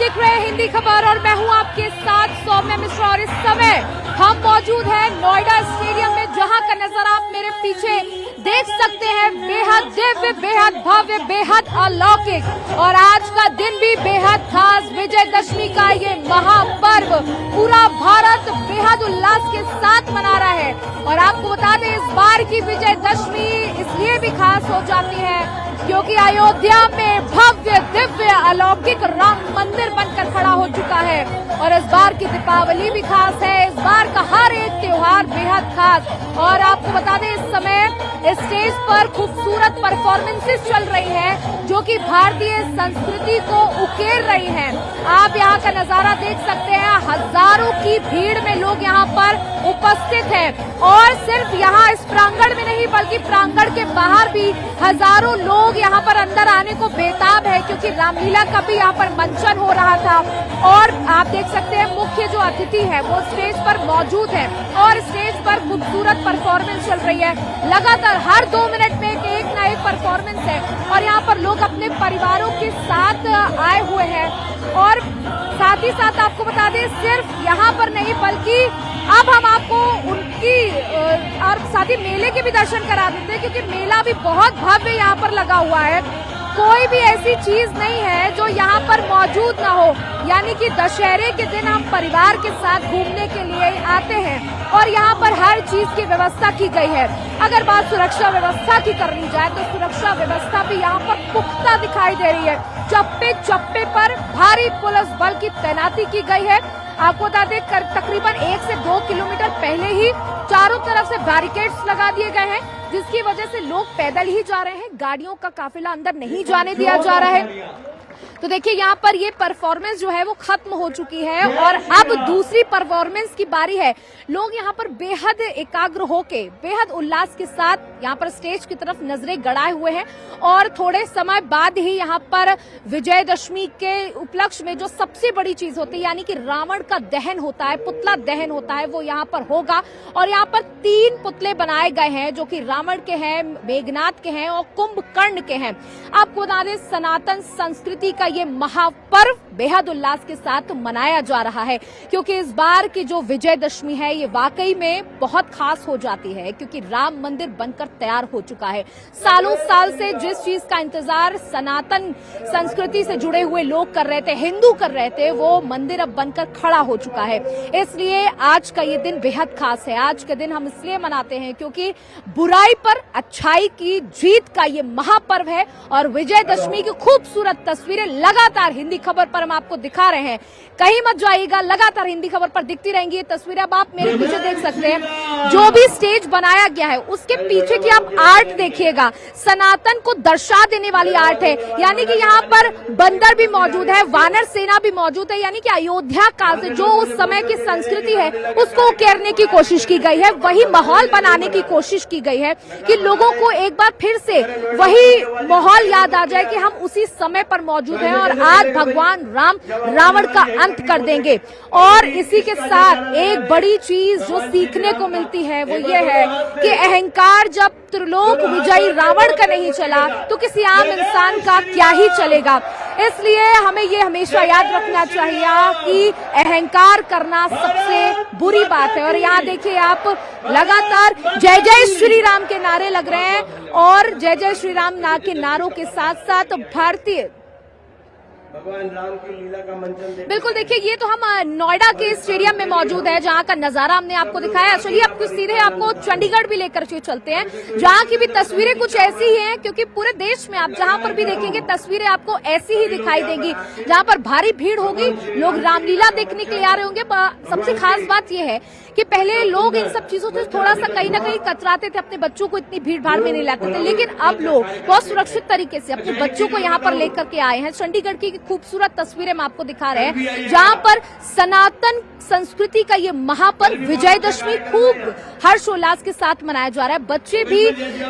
देख रहे हैं हिंदी खबर और मैं हूं आपके साथ सौम्या मिश्रा और इस समय हम मौजूद हैं नोएडा स्टेडियम में, जहां का नजारा आप मेरे पीछे देख सकते हैं। बेहद दिव्य, बेहद भव्य, बेहद अलौकिक और आज का दिन भी बेहद खास। विजयदशमी का ये महापर्व पूरा भारत बेहद उल्लास के साथ मना रहा है और आपको बता दें इस बार की विजयदशमी इसलिए भी खास हो जाती है क्योंकि अयोध्या में भव्य दिव्य अलौकिक राम मंदिर बनकर खड़ा हो चुका है और इस बार की दीपावली भी खास है। इस बार का हर एक त्योहार बेहद खास और आपको बता दें इस समय स्टेज पर खूबसूरत परफॉर्मेंसेस चल रही हैं जो कि भारतीय संस्कृति को उकेर रही हैं। आप यहाँ का नजारा देख सकते हैं, हजारों की भीड़ में लोग यहाँ पर उपस्थित हैं और सिर्फ यहाँ इस प्रांगण में नहीं बल्कि प्रांगण के बाहर भी हजारों लोग यहाँ पर अंदर आने को बेताब है क्योंकि रामलीला का भी यहाँ पर मंचन हो रहा था। और आप देख सकते हैं मुख्य जो अतिथि है वो स्टेज पर मौजूद है और स्टेज पर खूबसूरत परफॉर्मेंस चल रही है। लगातार हर 2 मिनट में एक ना एक परफॉर्मेंस है और यहाँ पर लोग अपने परिवारों के साथ आए हुए हैं और साथ ही साथ आपको बता दें सिर्फ यहाँ पर नहीं बल्कि अब हम आपको उनकी और साथ ही मेले के भी दर्शन करा देते हैं क्योंकि मेला भी बहुत भव्य यहाँ पर लगा हुआ है। कोई भी ऐसी चीज नहीं है जो यहाँ पर मौजूद ना हो, यानी कि दशहरे के दिन हम परिवार के साथ घूमने के लिए आते हैं और यहाँ पर हर चीज की व्यवस्था की गई है। अगर बात सुरक्षा व्यवस्था की करनी जाए तो सुरक्षा व्यवस्था भी यहाँ पर पुख्ता दिखाई दे रही है। चप्पे चप्पे पर भारी पुलिस बल की तैनाती की गई है। आपको बता दें तकरीबन 1 से 2 किलोमीटर पहले ही चारों तरफ से बैरिकेड्स लगा दिए गए हैं जिसकी वजह से लोग पैदल ही जा रहे हैं, गाड़ियों का काफिला अंदर नहीं जाने दिया जा रहा है। तो देखिए यहाँ पर ये परफॉर्मेंस जो है वो खत्म हो चुकी है और अब दूसरी परफॉर्मेंस की बारी है। लोग यहाँ पर बेहद एकाग्र होके बेहद उल्लास के साथ यहाँ पर स्टेज की तरफ नजरें गड़ाए हुए हैं और थोड़े समय बाद ही यहाँ पर विजयदशमी के उपलक्ष्य में जो सबसे बड़ी चीज होती है यानी कि रावण का दहन होता है, पुतला दहन होता है, वो यहाँ पर होगा। और यहाँ पर 3 पुतले बनाए गए हैं जो कि रावण के हैं, मेघनाथ के हैं और कुंभकर्ण के हैं। आपको बता दें सनातन संस्कृति का ये महापर्व बेहद उल्लास के साथ मनाया जा रहा है क्योंकि इस बार की जो विजयदशमी है ये वाकई में बहुत खास हो जाती है क्योंकि राम मंदिर बनकर तैयार हो चुका है। सालों साल से जिस चीज का इंतजार सनातन संस्कृति से जुड़े हुए लोग कर रहे थे, हिंदू कर रहे थे, वो मंदिर अब बनकर खड़ा हो चुका है। इसलिए आज का ये दिन बेहद खास है। आज का दिन हम इसलिए मनाते हैं क्योंकि बुराई पर अच्छाई की जीत का ये महापर्व है और विजयदशमी की खूबसूरत तस्वीरें लगातार हिंदी खबर पर हम आपको दिखा रहे हैं। कहीं मत जाइएगा, लगातार हिंदी खबर पर दिखती रहेंगी ये तस्वीरें। अब आप मेरे पीछे देख सकते हैं जो भी स्टेज बनाया गया है उसके पीछे की आप आर्ट देखिएगा, सनातन को दर्शा देने वाली आर्ट है। यानी कि यहाँ पर बंदर भी मौजूद है, वानर सेना भी मौजूद है, यानी कि अयोध्या काल से जो उस समय की संस्कृति है उसको उकेरने की कोशिश की गई है। वही माहौल बनाने की कोशिश की गई है कि लोगों को एक बार फिर से वही माहौल याद आ जाए कि हम उसी समय पर मौजूद हैं और आज भगवान राम रावण का अंत कर देंगे। और इसी के साथ एक बड़ी चीज जो सीखने को मिलती है वो ये है कि अहंकार जब त्रिलोक विजयी रावण का नहीं चला तो किसी आम इंसान का क्या ही चलेगा। इसलिए हमें ये हमेशा याद रखना चाहिए कि अहंकार करना सबसे बुरी बात है। और यहाँ देखिए आप लगातार जय जय श्री राम के नारे लग रहे हैं और जय जय श्री राम के नारों के साथ साथ भारतीय भगवान राम की लीला का मंचन बिल्कुल देखिए ये तो हम नोएडा के स्टेडियम में मौजूद है जहां का नजारा हमने आपको दिखाया। चलिए आपको सीधे आपको चंडीगढ़ भी लेकर चलते हैं जहां की भी तस्वीरें कुछ ऐसी ही हैं क्योंकि पूरे देश में आप जहां पर भी देखेंगे तस्वीरें आपको ऐसी ही दिखाई देंगी जहां पर भारी भीड़ होगी, लोग रामलीला देखने के लिए आ रहे होंगे। सबसे खास बात यह है कि पहले लोग इन सब चीजों से थोड़ा सा कहीं ना कहीं कतराते थे, अपने बच्चों को इतनी भीड़ भाड़ में नहीं लाते थे, लेकिन अब लोग बहुत सुरक्षित तरीके से अपने बच्चों को यहाँ पर लेकर के आए हैं। चंडीगढ़ की खूबसूरत तस्वीरें हम आपको दिखा रहे हैं जहां पर सनातन संस्कृति का ये महापर्व विजयदशमी खूब हर्षोल्लास के साथ मनाया जा रहा है। बच्चे भी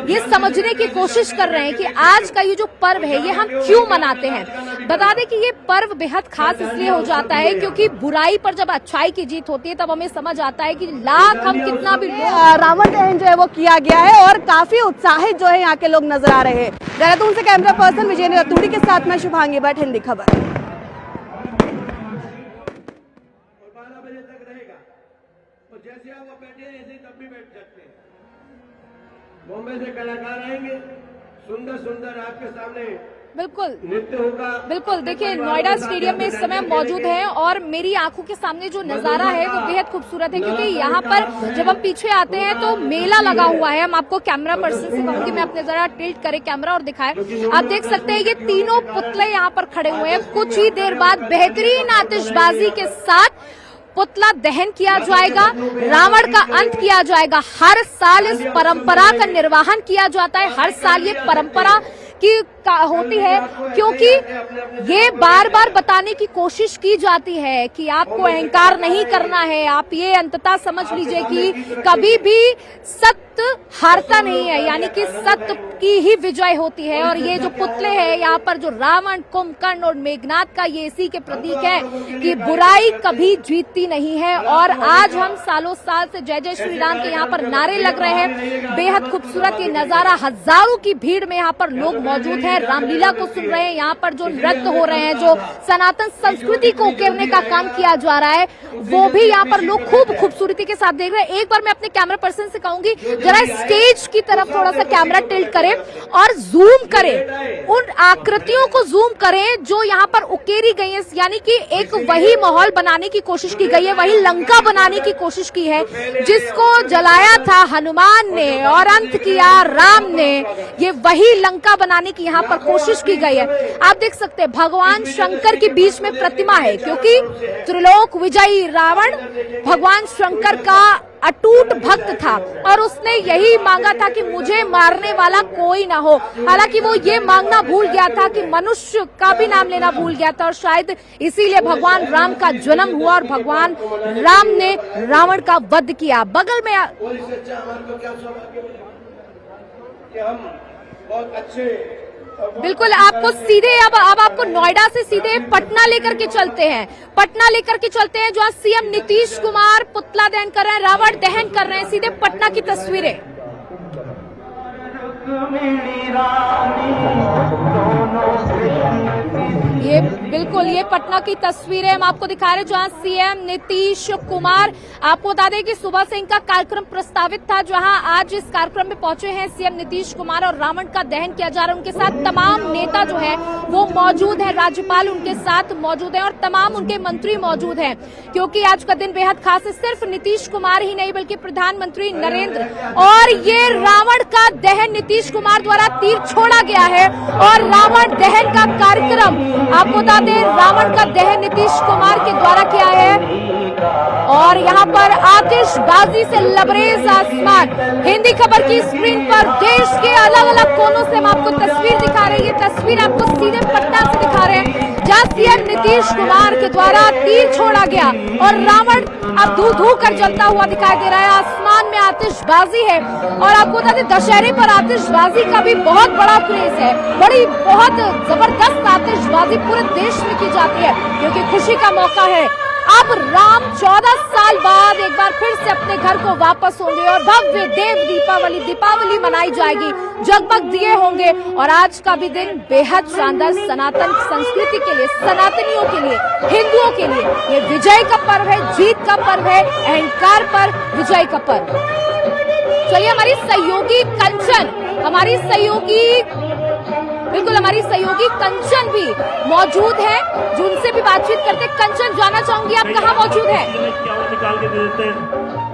ये समझने की कोशिश कर रहे हैं कि आज का ये जो पर्व है ये हम क्यों मनाते हैं। बता दें कि ये पर्व बेहद खास इसलिए हो जाता है क्योंकि बुराई पर जब अच्छाई की जीत होती है तब हमें समझ आता है कि लाख हम कितना भी रावण दहन जो है वो किया गया है और काफी उत्साहित जो है यहाँ के लोग नजर आ रहे हैं। देहरादून से कैमरा पर्सन विजय रतूड़ी के साथ मैं शुभांगी भट्ट, हिंदी खबर। जैसे आप वो बैठे हैं ऐसे तब भी बैठ सकते हैं। बॉम्बे से कलाकार आएंगे, सुंदर सुंदर आपके सामने बिल्कुल नृत्य होगा। बिल्कुल, देखिए नोएडा स्टेडियम में इस समय मौजूद है और मेरी आंखों के सामने जो नजारा है वो बेहद खूबसूरत है, क्योंकि यहाँ पर जब हम पीछे आते हैं तो मेला लगा हुआ है। हम आपको कैमरा पर्सन से कहूंगी मैं अपने जरा टिल्ट करे कैमरा और दिखाए। आप देख सकते हैं ये तीनों पुतले यहाँ पर खड़े हुए हैं। कुछ ही देर बाद बेहतरीन आतिशबाजी के साथ पुतला दहन किया जाएगा, रावण का अंत किया जाएगा। हर साल इस परंपरा का निर्वहन किया जाता है, हर साल ये परंपरा की होती है, क्योंकि ये बार बार बताने की कोशिश की जाती है कि आपको अहंकार नहीं करना है। आप ये अंततः समझ लीजिए कि कभी भी सत्य हारता नहीं है, यानी कि सत्य की ही विजय होती है। और ये जो पुतले हैं यहाँ पर, जो रावण, कुंभकर्ण और मेघनाद का, ये इसी के प्रतीक है कि बुराई कभी जीतती नहीं है। और आज हम सालों साल से जय जय श्री राम के यहाँ पर नारे लग रहे हैं। बेहद खूबसूरत ये नजारा, हजारों की भीड़ में यहाँ पर लोग मौजूद हैं, रामलीला को सुन रहे हैं। यहाँ पर जो नृत्य हो रहे हैं, जो सनातन संस्कृति को उकेरने का काम किया जा रहा है, वो भी यहाँ पर लोग खूब खूबसूरती के साथ देख रहे हैं। एक बार मैं अपने कैमरा पर्सन से कहूंगी जरा स्टेज की तरफ थोड़ा सा कैमरा टिल्ट करें और जूम करें, उन आकृतियों को जूम करें जो यहाँ पर उकेरी गई है। यानी कि एक वही माहौल बनाने की कोशिश की गई है, वही लंका बनाने की कोशिश की है जिसको जलाया था हनुमान ने और अंत किया राम ने। ये वही लंका बनाने की यहाँ पर कोशिश की गई है। आप देख सकते हैं भगवान शंकर के बीच में प्रतिमा है, क्योंकि त्रिलोक विजयी रावण भगवान शंकर का अटूट भक्त था और उसने यही मांगा था कि मुझे मारने वाला कोई ना हो। हालांकि वो ये मांगना भूल गया था कि मनुष्य का भी नाम लेना भूल गया था, और शायद इसीलिए भगवान राम का जन्म हुआ और भगवान राम ने रावण का वध किया। बगल में बहुत अच्छे बिल्कुल आपको सीधे अब आपको नोएडा से सीधे पटना लेकर के चलते हैं। पटना लेकर के चलते हैं जहाँ सीएम नीतीश कुमार पुतला दहन कर रहे हैं, रावण दहन कर रहे हैं। सीधे पटना की तस्वीरें। ये बिल्कुल ये पटना की तस्वीरें हम आपको दिखा रहे हैं जहां सीएम नीतीश कुमार, आपको बता दें कि सुबह से इनका कार्यक्रम प्रस्तावित था, जहां आज इस कार्यक्रम में पहुंचे हैं सीएम नीतीश कुमार और रावण का दहन किया जा रहा है। उनके साथ तमाम नेता जो है वो मौजूद है, राज्यपाल उनके साथ मौजूद है और तमाम उनके मंत्री मौजूद हैं, क्योंकि आज का दिन बेहद खास है। सिर्फ नीतीश कुमार ही नहीं बल्कि प्रधानमंत्री नरेंद्र, और ये रावण का दहन नीतीश कुमार द्वारा तीर छोड़ा गया है और रावण दहन का कार्यक्रम आपको बता दें रावण का दहन नीतीश कुमार के द्वारा किया है और यहाँ पर आतिशबाजी से लबरेज आसमान। हिंदी खबर की स्क्रीन पर देश के अलग अलग कोनों से हम आपको तस्वीर दिखा रहे हैं। ये तस्वीर आपको सीधे पटना से दिखा रहे हैं जहाँ सीएम नीतीश कुमार के द्वारा तीर छोड़ा गया और रावण अब धू धू कर जलता हुआ दिखाई दे रहा है। आसमान में आतिशबाजी है और आपको बता दें दशहरे पर आतिशबाजी का भी बहुत बड़ा क्रेज है, बहुत जबरदस्त आतिशबाजी पूरे देश में की जाती है क्योंकि खुशी का मौका है। अब राम 14 साल बाद एक बार फिर से अपने घर को वापस होंगे और भव्य देव दीपावली मनाई जाएगी, जगमग दिए होंगे और आज का भी दिन बेहद शानदार सनातन संस्कृति के लिए, सनातनियों के लिए, हिंदुओं के लिए ये विजय का पर्व है, जीत का पर्व है, अहंकार पर विजय का पर्व। चलिए हमारी सहयोगी कंचन, हमारी सहयोगी कंचन भी मौजूद है, जो उनसे भी बातचीत करते। कंचन, जानना चाहूंगी आप कहाँ मौजूद है? निकाल के दे देते हैं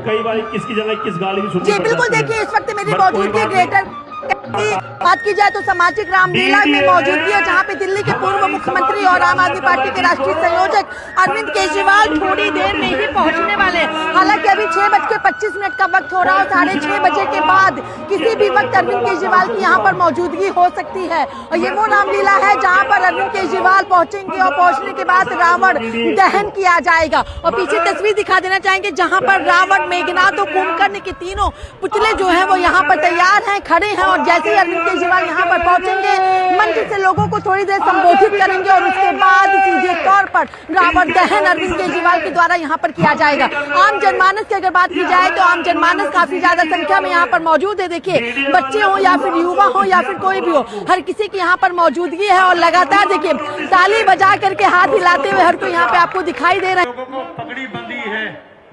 कई बार, किसकी जगह किस गाली की सुननी जी बिल्कुल, देखिए इस वक्त मेरी मौजूदगी है ग्रेटर बात की जाए तो सामाजिक रामलीला में मौजूदगी है, जहां पे दिल्ली के पूर्व मुख्यमंत्री और आम आदमी पार्टी के राष्ट्रीय संयोजक अरविंद केजरीवाल थोड़ी देर में ही पहुंचने वाले हैं। हालांकि अभी 6:25 का वक्त हो रहा है, 6:30 बजे के बाद किसी भी वक्त अरविंद केजरीवाल की यहाँ पर मौजूदगी हो सकती है और ये वो रामलीला है जहाँ पर अरविंद केजरीवाल पहुंचेंगे और पहुंचने के बाद रावण दहन किया जाएगा। और पीछे तस्वीर दिखा देना चाहेंगे जहाँ पर रावण, मेघनाद और कुंभकर्ण के तीनों पुतले जो है वो यहाँ पर तैयार हैं, खड़े हैं और जैसे ही अरविंद केजरीवाल यहाँ पर पहुंचेंगे मंच से लोगों को थोड़ी देर संबोधित करेंगे और उसके बाद सीधे तौर पर रावण दहन अरविंद केजरीवाल के द्वारा यहाँ पर किया जाएगा। आम जनमानस की अगर बात की जाए तो आम जनमानस काफी ज्यादा संख्या में यहाँ पर मौजूद है। देखिए बच्चे हो या फिर युवा हो या फिर कोई भी हो, हर किसी की यहाँ पर मौजूदगी है और लगातार देखिए ताली बजा करके हाथ हिलाते हुए हर कोई यहाँ पे आपको दिखाई दे रहा है। पगड़ी बंदी है,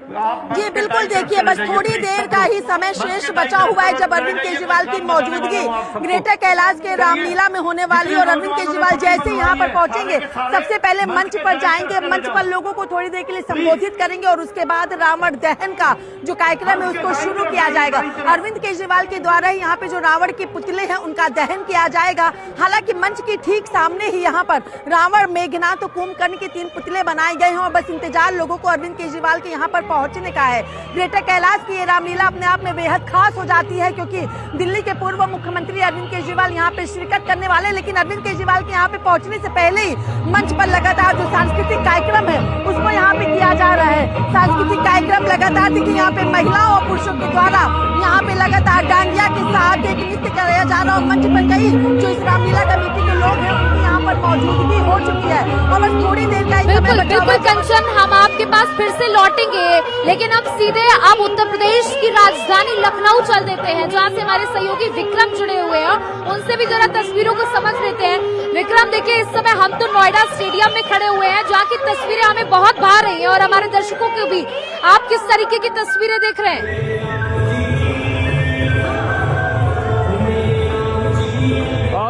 जी बिल्कुल, देखिए बस थोड़ी देर का ही समय शेष बचा हुआ है जब अरविंद केजरीवाल की मौजूदगी ग्रेटर कैलाश के रामलीला में होने वाली है। और अरविंद केजरीवाल जैसे यहाँ पर पहुंचेंगे सबसे पहले मंच पर जाएंगे, मंच पर लोगों को थोड़ी देर के लिए संबोधित करेंगे और उसके बाद रावण दहन का जो कार्यक्रम है उसको शुरू किया जाएगा। अरविंद केजरीवाल के द्वारा ही यहाँ पे जो रावण के पुतले हैं उनका दहन किया जाएगा। हालांकि मंच के ठीक सामने ही यहाँ पर रावण, मेघनाथ और कुंभकर्ण के 3 पुतले बनाए गए हैं और बस इंतजार लोगों को अरविंद केजरीवाल के यहाँ पर पहुंचने का है। ग्रेटर कैलाश की ये रामलीला अपने आप में बेहद खास हो जाती है क्योंकि दिल्ली के पूर्व मुख्यमंत्री अरविंद केजरीवाल यहाँ पे शिरकत करने वाले, लेकिन अरविंद केजरीवाल के यहाँ पे पहुंचने से पहले ही मंच पर लगातार जो सांस्कृतिक कार्यक्रम है उसको यहाँ पे किया जा रहा है। सांस्कृतिक कार्यक्रम लगातार देखिए यहाँ पे महिलाओं और पुरुषों के द्वारा यहाँ पे लगातार डांडिया के साथ एक नृत्य कराया जा रहा है। मंच पर कई जो इस रामलीला कमेटी के लोग हैं उनकी यहाँ पर मौजूदगी हो चुकी है और बस थोड़ी देर का बिल्कुल कंचन, हम आपके पास फिर से लौटेंगे, लेकिन अब सीधे अब उत्तर प्रदेश की राजधानी लखनऊ चल देते हैं जहां से हमारे सहयोगी विक्रम जुड़े हुए हैं, उनसे भी जरा तस्वीरों को समझ लेते हैं। विक्रम देखिए, इस समय हम तो नोएडा स्टेडियम में खड़े हुए हैं जहां की तस्वीरें हमें बहुत भा रही हैं और हमारे दर्शकों को भी। आप किस तरीके की तस्वीरें देख रहे हैं?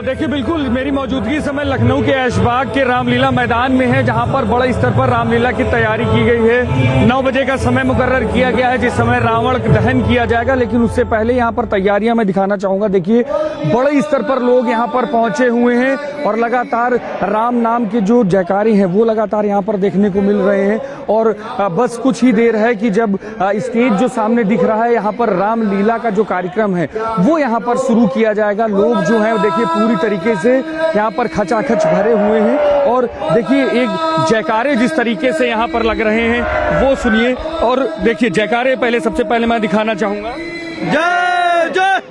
देखिए बिल्कुल मेरी मौजूदगी इस समय लखनऊ के ऐशबाग के रामलीला मैदान में है जहां पर बड़े स्तर पर रामलीला की तैयारी की गई है। 9 बजे का समय मुकर्रर किया गया है जिस समय रावण दहन किया जाएगा, लेकिन उससे पहले यहां पर तैयारियां मैं दिखाना चाहूंगा। देखिए बड़े स्तर पर लोग यहां पर पहुंचे हुए हैं और लगातार राम नाम के जो जयकारे हैं वो लगातार यहां पर देखने को मिल रहे हैं। और बस कुछ ही देर है कि जब स्टेज जो सामने दिख रहा है यहाँ पर रामलीला का जो कार्यक्रम है वो यहाँ पर शुरू किया जाएगा। लोग जो है देखिए पूरी तरीके से यहाँ पर खचाखच भरे हुए हैं और देखिए एक जयकारे जिस तरीके से यहाँ पर लग रहे हैं वो सुनिए। और देखिए जयकारे पहले सबसे पहले मैं दिखाना चाहूंगा। जय जय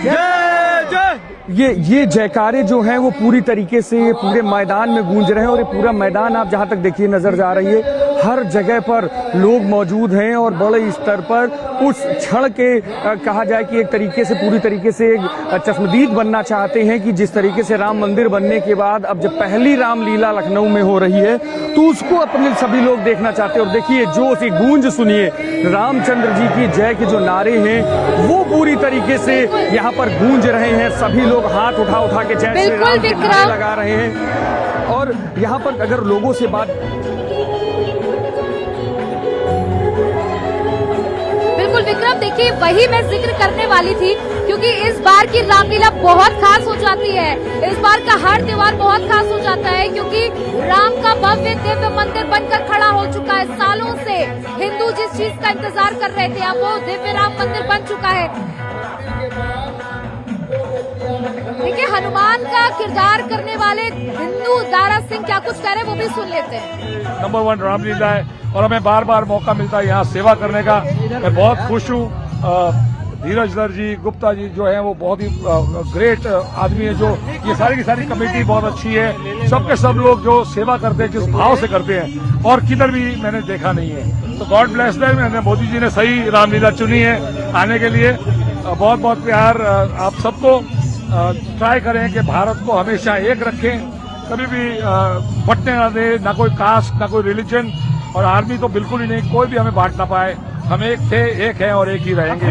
जय जय। ये जयकारे जो हैं वो पूरी तरीके से पूरे मैदान में गूंज रहे हैं और ये पूरा मैदान आप जहां तक देखिए नजर जा रही है, हर जगह पर लोग मौजूद हैं और बड़े स्तर पर उस क्षण के कहा जाए कि एक तरीके से पूरी तरीके से एक चश्मदीद बनना चाहते हैं कि जिस तरीके से राम मंदिर बनने के बाद अब जब पहली रामलीला लखनऊ में हो रही है तो उसको अपने सभी लोग देखना चाहते हैं। और देखिए जो सी गूंज सुनिए, रामचंद्र जी की जय के जो नारे हैं वो पूरी तरीके से यहाँ पर गूंज रहे हैं। सभी लोग हाथ उठा के जय श्री राम के नारे लगा रहे हैं। और यहाँ पर अगर लोगों से बात विक्रम, देखिए वही मैं जिक्र करने वाली थी क्योंकि इस बार की रामलीला बहुत खास हो जाती है। इस बार का हर त्योहार बहुत खास हो जाता है क्योंकि राम का भव्य दिव्य मंदिर बनकर खड़ा हो चुका है। सालों से हिंदू जिस चीज का इंतजार कर रहे थे अब वो दिव्य राम मंदिर बन चुका है। देखिए हनुमान का किरदार करने वाले हिंदू दारा सिंह क्या कुछ कह रहे हैं वो भी सुन लेते हैं। नंबर 1 रामलीला है और हमें बार बार मौका मिलता है यहाँ सेवा करने का। मैं बहुत खुश हूँ। धीरज दर जी, गुप्ता जी जो है वो बहुत ही ग्रेट आदमी है। जो ये सारी की सारी कमेटी बहुत अच्छी है। सबके सब लोग जो सेवा करते हैं जिस भाव से करते हैं और किधर भी मैंने देखा नहीं है। तो गॉड ब्लेस देम। मैंने मोदी जी ने सही रामलीला चुनी है आने के लिए। बहुत बहुत प्यार आप सबको। ट्राई करें कि भारत को हमेशा एक रखें, कभी भी बंटने ना दे, ना कोई कास्ट ना कोई रिलीजन। और आर्मी तो बिल्कुल ही नहीं, कोई भी हमें बांट ना पाए। हम एक थे, एक हैं और एक ही रहेंगे।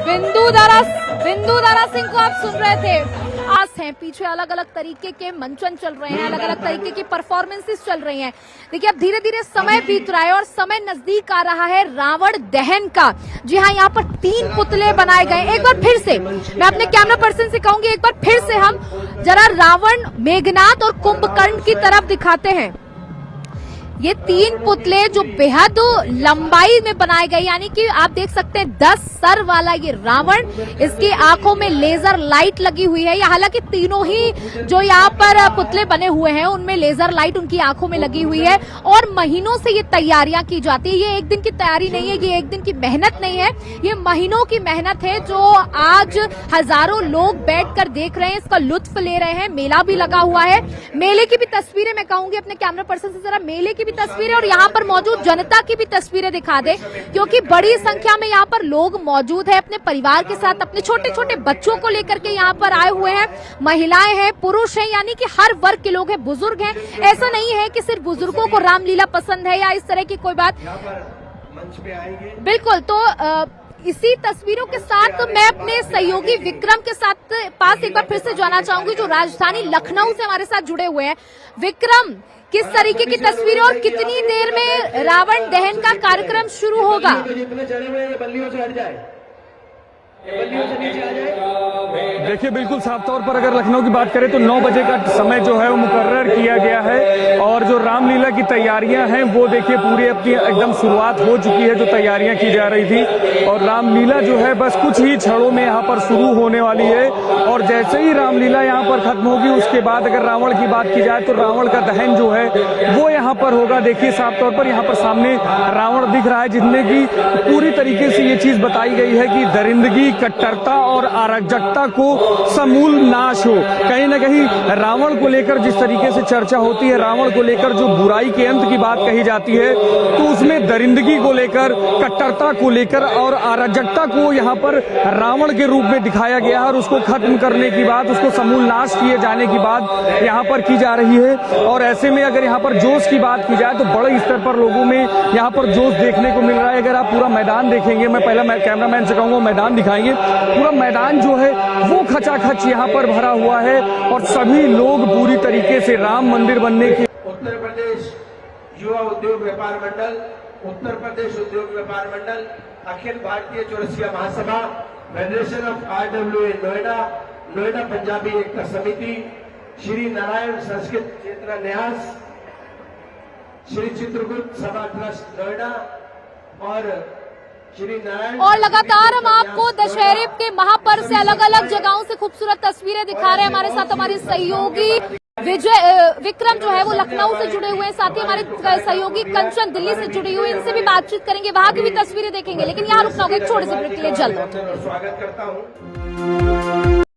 बिंदु दारा सिंह को आप सुन रहे थे। आस हैं पीछे अलग अलग तरीके के मंचन चल रहे हैं, अलग अलग तरीके की परफॉर्मेंसेस चल रही हैं। देखिए अब धीरे धीरे समय बीत रहा है और समय नजदीक आ रहा है रावण दहन का। जी हाँ, यहाँ पर 3 पुतले बनाए गए। एक बार फिर से मैं अपने कैमरा पर्सन से कहूंगी, एक बार फिर से हम जरा रावण, मेघनाथ और कुंभकर्ण की तरफ दिखाते हैं। ये 3 पुतले जो बेहद लंबाई में बनाए गए, यानी कि आप देख सकते हैं 10 सर वाला ये रावण, इसकी आंखों में लेजर लाइट लगी हुई है। हालांकि तीनों ही जो यहाँ पर पुतले बने हुए हैं उनमें लेजर लाइट उनकी आंखों में लगी हुई है और महीनों से ये तैयारियां की जाती है। ये एक दिन की तैयारी नहीं है, ये एक दिन की मेहनत नहीं है, ये महीनों की मेहनत है जो आज हजारों लोग बैठकर देख रहे हैं, इसका लुत्फ ले रहे हैं। मेला भी लगा हुआ है। मेले की भी तस्वीरें मैं कहूंगी अपने कैमरा पर्सन से, जरा मेले की भी तस्वीरें और यहाँ पर मौजूद जनता की भी तस्वीरें दिखा दे, क्योंकि बड़ी संख्या में यहाँ पर लोग मौजूद है अपने परिवार के साथ, अपने छोटे छोटे बच्चों को लेकर के यहाँ पर आए हुए हैं। महिलाएं हैं, पुरुष हैं, यानी कि हर वर्ग के लोग हैं, बुजुर्ग हैं। ऐसा नहीं है कि सिर्फ बुजुर्गों को रामलीला पसंद है या इस तरह की कोई बात। मंच पे आएंगे बिल्कुल, तो इसी तस्वीरों के साथ मैं अपने सहयोगी विक्रम के साथ पास एक बार फिर से जाना चाहूंगी, जो राजधानी लखनऊ से हमारे साथ जुड़े हुए हैं। विक्रम, किस तरीके की तस्वीरें और कितनी देर में रावण दहन का कार्यक्रम शुरू होगा? जितने चढ़े हुए हैं बल्लियों से हट जाए, बल्लियों से नीचे आ जाए। देखिए, बिल्कुल साफ तौर पर अगर लखनऊ की बात करें तो 9 बजे का समय जो है वो मुकर्रर किया गया है और जो रामलीला की तैयारियां हैं वो देखिए पूरी अपनी एकदम शुरुआत हो चुकी है, जो तैयारियां की जा रही थी। और रामलीला जो है बस कुछ ही क्षणों में यहाँ पर शुरू होने वाली है और जैसे ही रामलीला यहाँ पर खत्म होगी उसके बाद अगर रावण की बात की जाए तो रावण का दहन जो है वो यहाँ पर होगा। देखिए साफ तौर पर यहाँ पर सामने रावण दिख रहा है, जिसमें की पूरी तरीके से ये चीज बताई गई है कि दरिंदगी, कट्टरता और अराजकता को समूल नाश हो। कहीं ना कहीं रावण को लेकर जिस तरीके से चर्चा होती है, रावण को लेकर जो बुराई के अंत की बात कही जाती है, तो उसमें दरिंदगी को लेकर, कट्टरता को लेकर और अराजकता को यहाँ पर रावण के रूप में दिखाया गया है और उसको खत्म करने की बात, उसको समूल नाश किए जाने की बात यहाँ पर की जा रही है। और ऐसे में अगर यहाँ पर जोश की बात की जाए तो बड़े स्तर पर लोगों में यहाँ पर जोश देखने को मिल रहा है। अगर आप पूरा मैदान देखेंगे, मैं पहला कैमरामैन से कहूंगा मैदान दिखाएंगे, पूरा मैदान जो है वो खचाखच यहाँ पर भरा हुआ है और सभी लोग पूरी तरीके से राम मंदिर बनने की। उत्तर प्रदेश युवा उद्योग व्यापार मंडल, उत्तर प्रदेश उद्योग व्यापार मंडल, Akhil Bharatiya Chaurasia Mahasabha, federation of RWA Noida, Noida Punjabi Ekta Samiti, Shri Narayan Sanskrit क्षेत्र न्यास, श्री चित्रगुप्त सभा ट्रस्ट नोएडा और और लगातार हम आपको दशहरे के महापर्व से अलग अलग जगहों से खूबसूरत तस्वीरें दिखा रहे हैं। हमारे साथ हमारे सहयोगी विक्रम जो है वो लखनऊ से जुड़े हुए हैं, साथ ही हमारे सहयोगी कंचन दिल्ली से जुड़ी हुई, इनसे भी बातचीत करेंगे, वहां की भी तस्वीरें देखेंगे। लेकिन यहाँ रुकना होगा एक छोटे से ब्रेक के लिए, जल्द स्वागत करता हूँ।